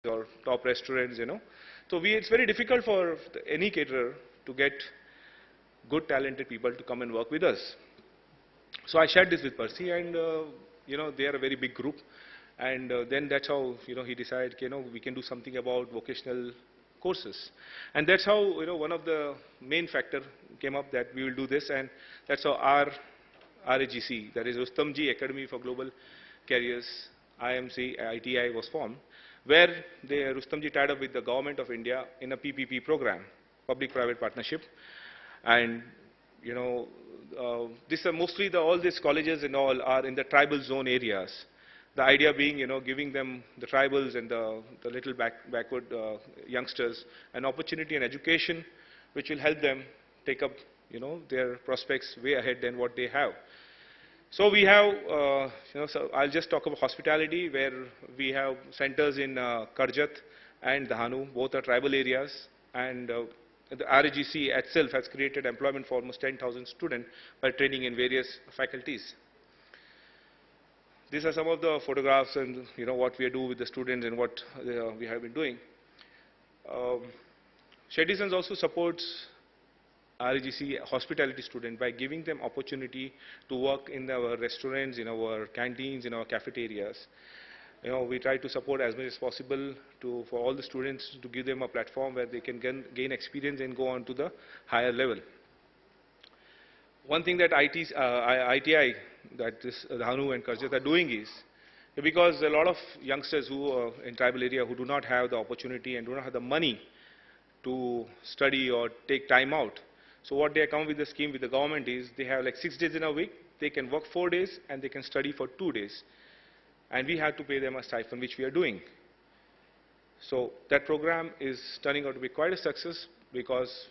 or top restaurants, So it's very difficult for any caterer to get good talented people to come and work with us. So I shared this with Percy, and they are a very big group. And then that's how he decided, we can do something about vocational courses. And that's how one of the main factor came up that we will do this, and that's how our RAGC, that is Rustamji Academy for Global Careers, IMC, ITI was formed, where Rustamji tied up with the government of India in a PPP program, public-private partnership. And this are mostly all these colleges and all are in the tribal zone areas. The idea being, giving them, the tribals and the little backward youngsters, an opportunity and education which will help them take up, their prospects way ahead than what they have. So we have, so I'll just talk about hospitality, where we have centers in Karjat and Dahanu, both are tribal areas, and the RAGC itself has created employment for almost 10,000 students by training in various faculties. These are some of the photographs and what we do with the students and what we have been doing. Shetty also supports RAGC hospitality students by giving them opportunity to work in our restaurants, in our canteens, in our cafeterias. We try to support as much as possible for all the students to give them a platform where they can gain experience and go on to the higher level. One thing that ITI, that this Dhanu and Karjat are doing is, because a lot of youngsters who are in tribal area who do not have the opportunity and do not have the money to study or take time out. So what they come with the scheme with the government is, they have like 6 days in a week, they can work 4 days and they can study for 2 days. And we have to pay them a stipend, which we are doing. So that program is turning out to be quite a success, because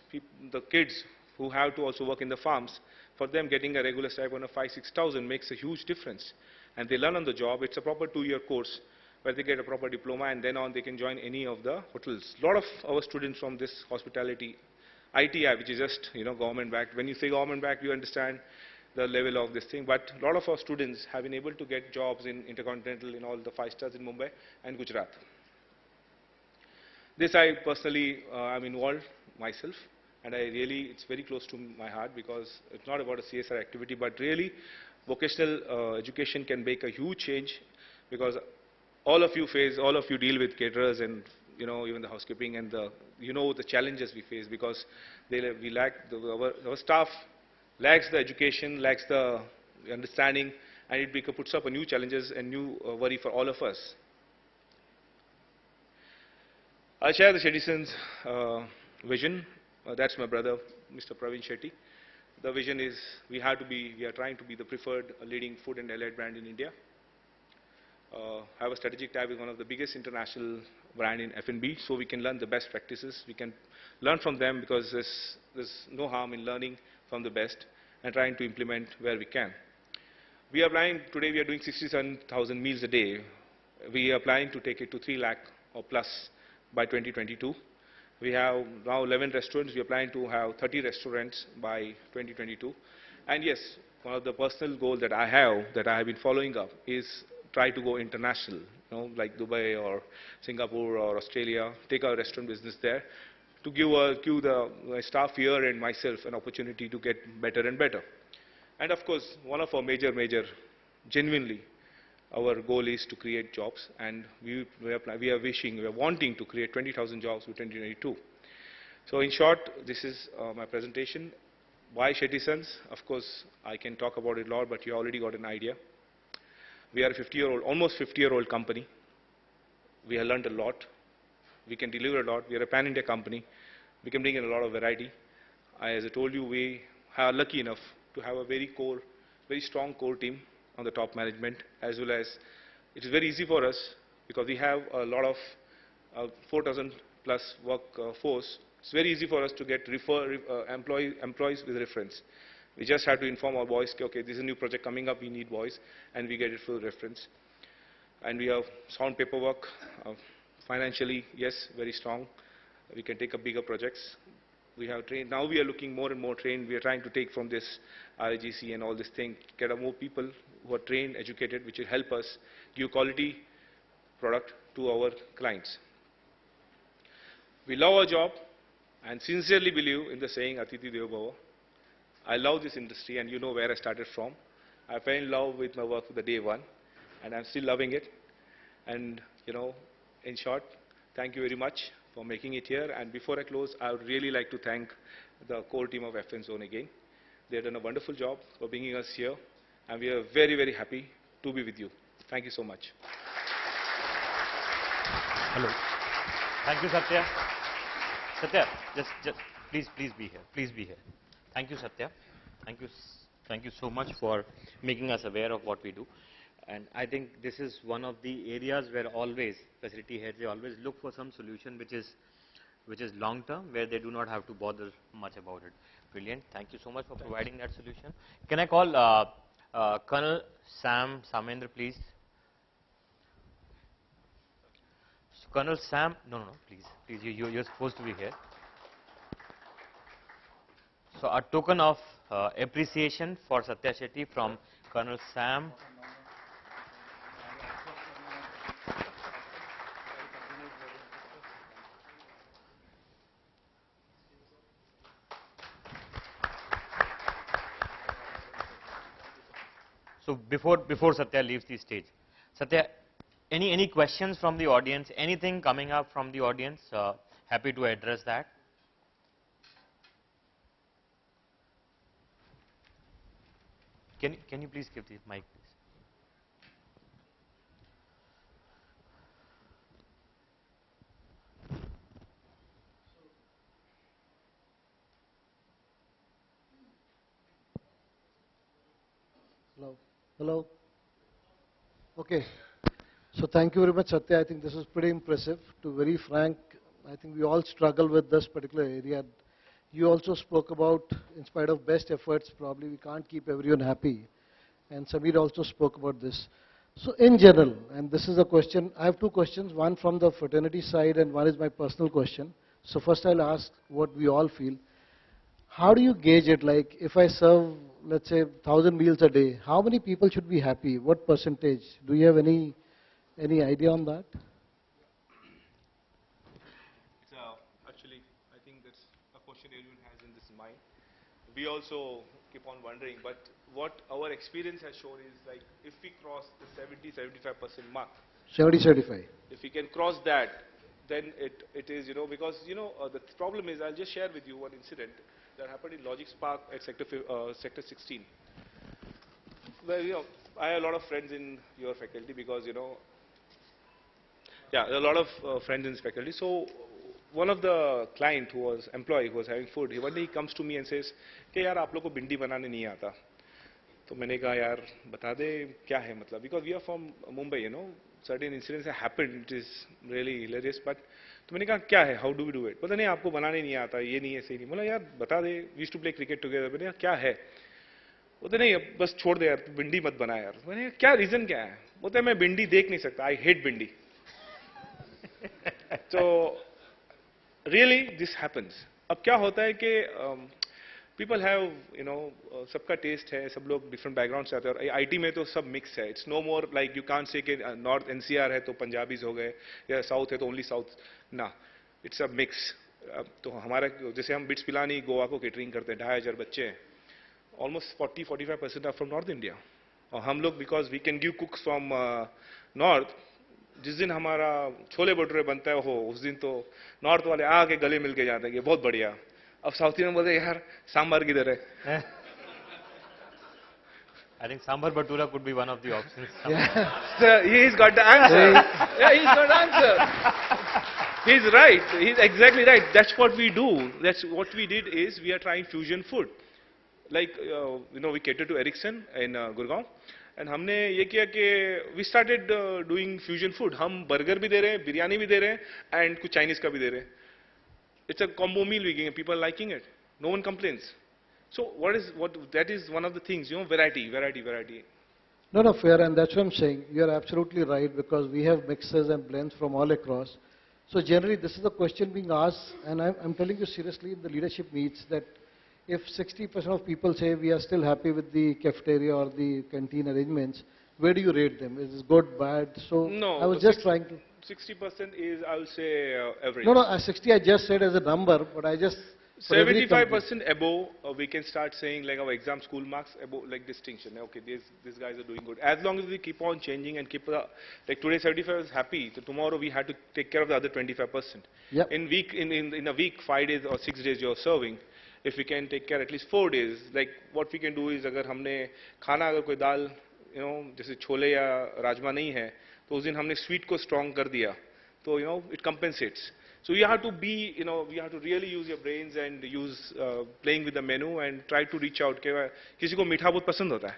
the kids who have to also work in the farms, for them getting a regular stipend of 5,000–6,000 makes a huge difference. And they learn on the job. It's a proper 2-year course where they get a proper diploma, and then on they can join any of the hotels. A lot of our students from this hospitality, ITI, which is just government backed. When you say government backed, you understand the level of this thing. But a lot of our students have been able to get jobs in Intercontinental, in all the 5 stars in Mumbai and Gujarat. This I personally am involved myself, and it's very close to my heart, because it's not about a CSR activity, but really vocational education can make a huge change, because all of you deal with caterers and even the housekeeping and the challenges we face, because we lack our staff lacks the education, lacks the understanding, and it puts up a new challenges and new worry for all of us. I'll share the Shetty's vision. That's my brother, Mr. Praveen Shetty. The vision is we are trying to be the preferred leading food and allied brand in India. Have a strategic tie with one of the biggest international brand in F&B, so we can learn the best practices. We can learn from them, because there's no harm in learning from the best and trying to implement where we can. Today we are doing 67,000 meals a day. We are planning to take it to 3 lakh or plus by 2022. We have now 11 restaurants. We are planning to have 30 restaurants by 2022. And yes, one of the personal goals that I have been following up is try to go international, like Dubai or Singapore or Australia, take our restaurant business there, to give the staff here and myself an opportunity to get better and better. And of course, one of our major, genuinely, our goal is to create jobs, and we are wanting to create 20,000 jobs by 2022. So in short, this is my presentation. Why Shetty Sons? Of course, I can talk about it a lot, but you already got an idea. We are a almost 50-year-old company. We have learned a lot. We can deliver a lot. We are a pan-India company. We can bring in a lot of variety. As I told you, we are lucky enough to have a very strong core team on the top management, as well as it is very easy for us, because we have a lot of 4,000 plus workforce. It's very easy for us to get employees with reference. We just have to inform our boys, okay, this is a new project coming up, we need boys, and we get it for reference. And we have sound paperwork. Financially, yes, very strong. We can take up bigger projects. We have trained. Now we are looking more and more trained. We are trying to take from this RAGC and all this thing, get more people who are trained, educated, which will help us give quality product to our clients. We love our job and sincerely believe in the saying Atiti Devo Bhava. I love this industry and you know where I started from. I fell in love with my work from the day one and I'm still loving it. And you know, in short, thank you very much for making it here. And before I close, I would really like to thank the core team of FN Zone again. They have done a wonderful job for bringing us here and we are very, very happy to be with you. Thank you so much. Hello. Thank you, Satya. Satya, just please be here. Please be here. Thank you, Satya. Thank you so much for making us aware of what we do. And I think this is one of the areas where always facility heads, they always look for some solution which is long term, where they do not have to bother much about it. Brilliant. Thank you so much for providing that solution. Can I call Colonel Samendra, please? So Colonel Sam, no, please, you're supposed to be here. So a token of appreciation for Satya Shetty from Colonel Sam. So before Satya leaves the stage, Satya, any questions from the audience? Anything coming up from the audience? Happy to address that. Can you please give the mic, please? Hello. Hello. Okay. So thank you very much, Satya. I think this is pretty impressive. To be very frank, I think we all struggle with this particular area. You also spoke about, in spite of best efforts, probably we can't keep everyone happy. And Samir also spoke about this. So in general, and this is a question, I have two questions, one from the fraternity side and one is my personal question. So first I'll ask what we all feel. How do you gauge it? Like if I serve, let's say, 1,000 meals a day, how many people should be happy? What percentage? Do you have any idea on that? Actually, I think that's a question everyone has in this mind. We also keep on wondering, but what our experience has shown is like if we cross the 70-75% mark, 70-75. if we can cross that, then it is, because, the problem is, I'll just share with you one incident that happened in Logics Park at Sector 16. Well, I have a lot of friends in your faculty because, there are a lot of friends in this faculty. So one of the client who was employee who was having food, one day he comes to me and says, "Hey, yaar, आप लोग को भिंडी बनाने नहीं आता." तो मैंने कहा यार बता दे क्या है मतलब, because we are from Mumbai, certain incidents have happened, it is really hilarious, but तो मैंने कहा क्या है, how do we do it? पता नहीं आपको बनाने नहीं आता, ये नहीं ऐसे नहीं, बोला यार बता दे, we used to play cricket together, मैंने कहा क्या है, बोलते नहीं बस छोड़ दे यार, भिंडी मत बना यार, मैंने क्या रीजन क्या है, बोलते मैं भिंडी देख नहीं सकता, I hate भिंडी. So really this happens. अब क्या होता है कि people have, सबका टेस्ट है, सब लोग डिफरेंट बैकग्राउंड से आते हैं और आईटी में तो सब मिक्स है. It's no more like you can't say कि नॉर्थ एनसीआर है तो पंजाबीज हो गए या साउथ है तो ओनली साउथ ना. It's a mix. तो हमारा जैसे हम बिट्स पिलानी गोवा को केटरिंग करते हैं, 2,500 बच्चे हैं, almost 40-45% are from north India. और हम लोग because we can give cooks from north, जिस दिन हमारा छोले भटूरे बनता है हो उस दिन तो नॉर्थ वाले आके गले मिल के जाते हैं कि बहुत बढ़िया. अब साउथ में बोलते यार सांबर किधर है. I think sambar bhatura could be one of the options. Yeah. He's got the answer. Yeah, he's got the answer. He's right. He's exactly right. That's what we do. That's what we did is we are trying fusion food. Like, we cater to Ericsson in Gurgaon. And हमने ये किया कि we started doing fusion food. हम burger भी दे रहे हैं, बिरयानी भी दे रहे हैं, and कुछ Chinese का भी दे रहे हैं. It's a combo meal we're giving. People are liking it. No one complains. So that is one of the things, variety. No, fair, and that's what I'm saying. You're absolutely right because we have mixes and blends from all across. So generally, this is the question being asked, and I'm telling you seriously in the leadership meets that if 60% of people say we are still happy with the cafeteria or the canteen arrangements, where do you rate them? Is it good, bad? So No, I was just trying to... 60% is, I will say, average. No, no, 60 I just said as a number, but I just... for every company. 75% above, we can start saying like our exam school marks above, like distinction. Okay, these guys are doing good. As long as we keep on changing and keep, like today 75 is happy, so tomorrow we had to take care of the other 25%. Yep. In a week, 5 days or 6 days you're serving, if we can take care at least 4 days, like what we can do is, अगर हमने खाना अगर कोई दाल, जैसे छोले या राजमा नहीं है, तो उस दिन हमने स्वीट को स्ट्रॉन्ग कर दिया, तो it compensates. So you have to be, you have to really use your brains and use playing with the menu and try to reach out. किसी को मीठा बहुत पसंद होता है,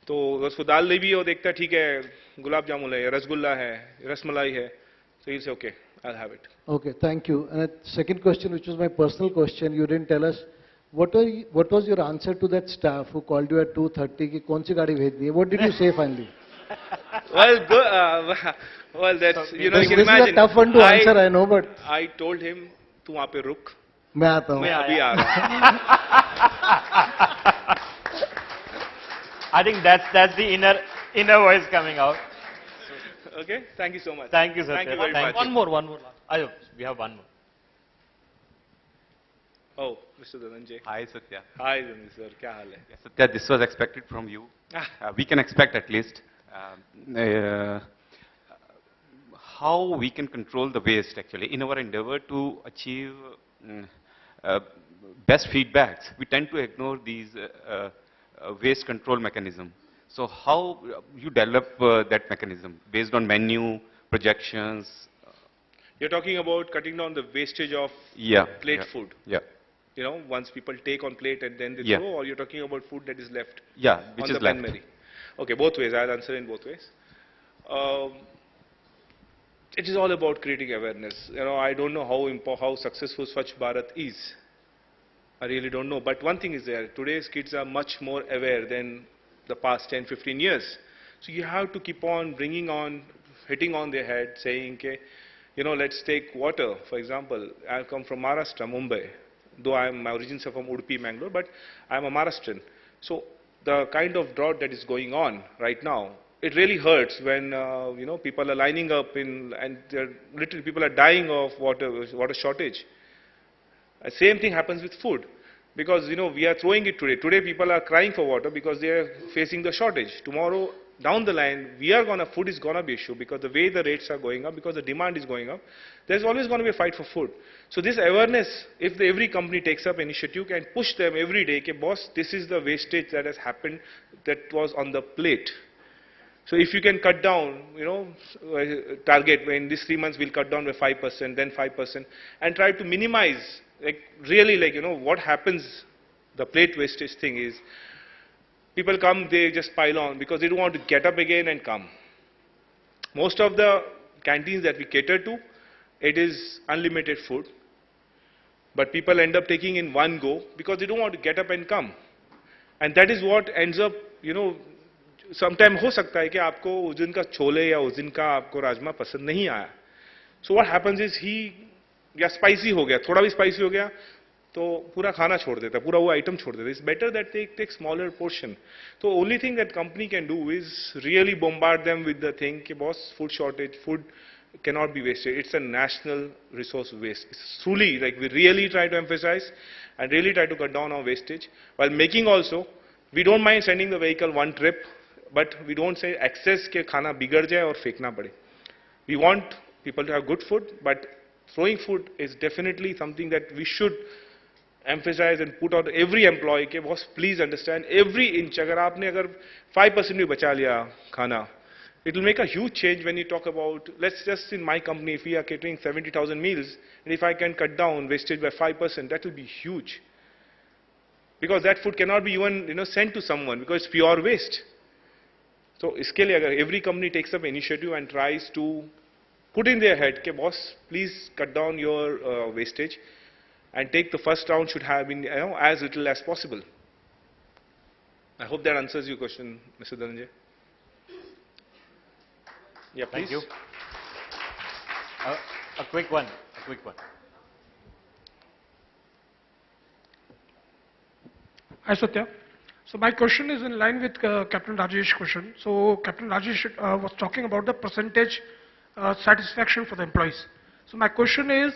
तो उसको दाल ले भी और देखता है ठीक है गुलाब जामुन है, रसगुल्ला है, रसमलाई है, so he'll say okay, I'll have it. Okay, thank you. And a second question, which was my personal question, you didn't tell us. What was your answer to that staff who called you at 2:30 कि कौन सी गाड़ी भेज दी है? What did you say finally? Well, well, that's, you can This imagine. is a tough one to answer, I know, but I told him, तू वहाँ पे रुक, मैं आता हूँ. मैं अभी आ रहा हूँ. I think that's the inner voice coming out. Okay, thank you so much. Thank you, sir. Thank you very much. One more. Ayo, we have one more. Oh, Mr. Dhananjay. Hi, Satya. Hi, Dhananjay sir. क्या हाल है? Yes, Satya, this was expected from you. We can expect at least. How we can control the waste actually in our endeavor to achieve best feedbacks. We tend to ignore these waste control mechanism. So how you develop that mechanism based on menu, projections? You're talking about cutting down the wastage of plate food. Yeah. Once people take on plate and then they Yeah. throw, or you're talking about food that is left? Yeah, which on is the left. pan-mary. Okay, both ways. I'll answer in both ways. It is all about creating awareness. I don't know how successful Swachh Bharat is. I really don't know. But one thing is there. Today's kids are much more aware than the past 10, 15 years. So you have to keep on hitting on their head, saying, okay, let's take water. For example, I come from Maharashtra, Mumbai. Though my origins are from Udupi, Mangalore, but I'm a Maharashtrian. So the kind of drought that is going on right now, it really hurts when people are lining up and literally people are dying of water shortage. Same thing happens with food, because we are throwing it today. Today people are crying for water because they are facing the shortage. Tomorrow down the line, food is gonna be issue, because the way the rates are going up, because the demand is going up, there's always going to be a fight for food. So this awareness, if every company takes up initiative, can push them every day, okay, boss, this is the wastage that has happened, that was on the plate. So if you can cut down, target, in these 3 months we'll cut down by 5%, then 5%, and try to minimize, what happens, the plate wastage thing is, people come, they just pile on because they don't want to get up again and come. Most of the canteens that we cater to, it is unlimited food. But people end up taking in one go because they don't want to get up and come. And that is what ends up, sometimes हो सकता है कि आपको उस दिन का छोले या उस दिन का आपको राजमा पसंद नहीं आया. So what happens is या स्पाइसी हो गया, थोड़ा भी स्पाइसी हो गया, तो पूरा खाना छोड़ देता है, पूरा वो आइटम छोड़ देता है. It's better that they take smaller portion. So only thing that company can do is really bombard them with the thing कि boss, food shortage, food cannot be wasted. It's a national resource waste. It's truly, we really try to emphasize and really try to cut down on wastage. While making also, we don't mind sending the vehicle one trip, but we don't say excess के खाना बिगड़ जाए और फेंकना पड़े. We want people to have good food, but throwing food is definitely something that we should emphasize and put out every employee के boss, please understand every inch. अगर आपने 5% भी बचा लिया खाना, it will make a huge change when you talk about, let's just in my company, if we are catering 70,000 meals, and if I can cut down wastage by 5%, that will be huge. Because that food cannot be even sent to someone, because it's pure waste. So इसके लिए अगर every company takes up initiative and tries to put in their head, okay, boss, please cut down your wastage, and take the first round should have been as little as possible. I hope that answers your question, Mr. Dhananjay. Yeah, please. Thank you. A quick one. Hi, Satya. So my question is in line with Captain Rajesh's question. So Captain Rajesh was talking about the percentage satisfaction for the employees. So my question is,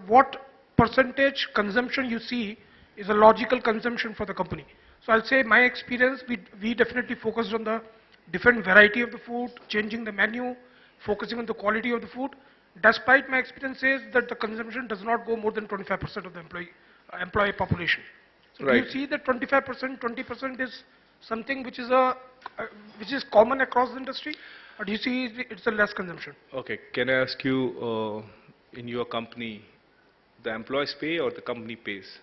what percentage consumption you see is a logical consumption for the company? So I'll say my experience, we definitely focused on the different variety of the food, changing the menu, focusing on the quality of the food. Despite my experience says that the consumption does not go more than 25% of the employee population. So do Right. you see that 25%, 20% is something which is common across the industry, or do you see it's a less consumption? Okay, can I ask you, in your company, the employees pay or the company pays?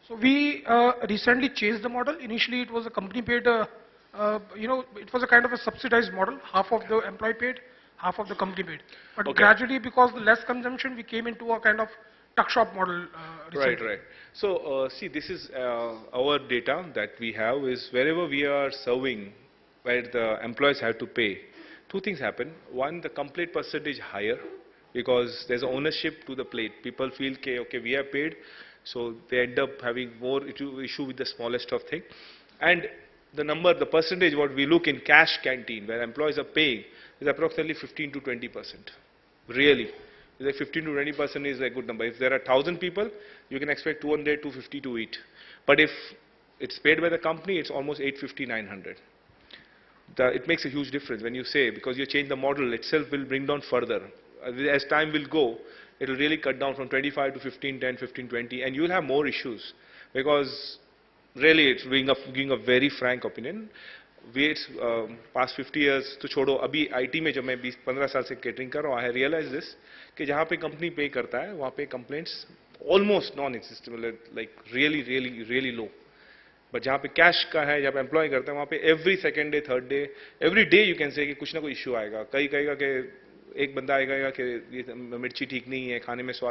So we recently changed the model. Initially, it was a company paid, it was a kind of a subsidized model. Half of the employee paid, half of the company paid. But Okay. gradually, because the less consumption, we came into a kind of tuck shop model Right, recently. right. So, see, this is our data that we have is wherever we are serving, where the employees have to pay, two things happen. One, the complaint percentage higher because there's ownership to the plate. People feel, okay, we are paid, so they end up having more issue with the smallest of thing. And the number, the percentage what we look in cash canteen, where employees are paying, is approximately 15 to 20%. Really. The 15 to 20% is a good number. If there are 1,000 people, you can expect 200, 250 to eat. But if it's paid by the company, it's almost 850, 900. It makes a huge difference when you say, because you change the model itself will bring down further. As time will go, it will really cut down from 25 to 15, 10, 15, 20, and you will have more issues. Because really, it's giving a very frank opinion. It's past 50 years तो छोड़ो अभी IT में जब मैं 20-15 साल से catering कर रहा हूँ आई रियलाइज दिस कि जहाँ पे कंपनी पे करता है वहाँ पे complaints almost non existable like really really really low but जहाँ पे कैश का है जहाँ पे एम्प्लॉय करता है वहाँ पे every second day third day every day you can say कि कुछ ना कोई इश्यू आएगा कई कहेगा कि एक बंदा आएगा कि ये मिर्ची ठीक नहीं है खाने में स्वाद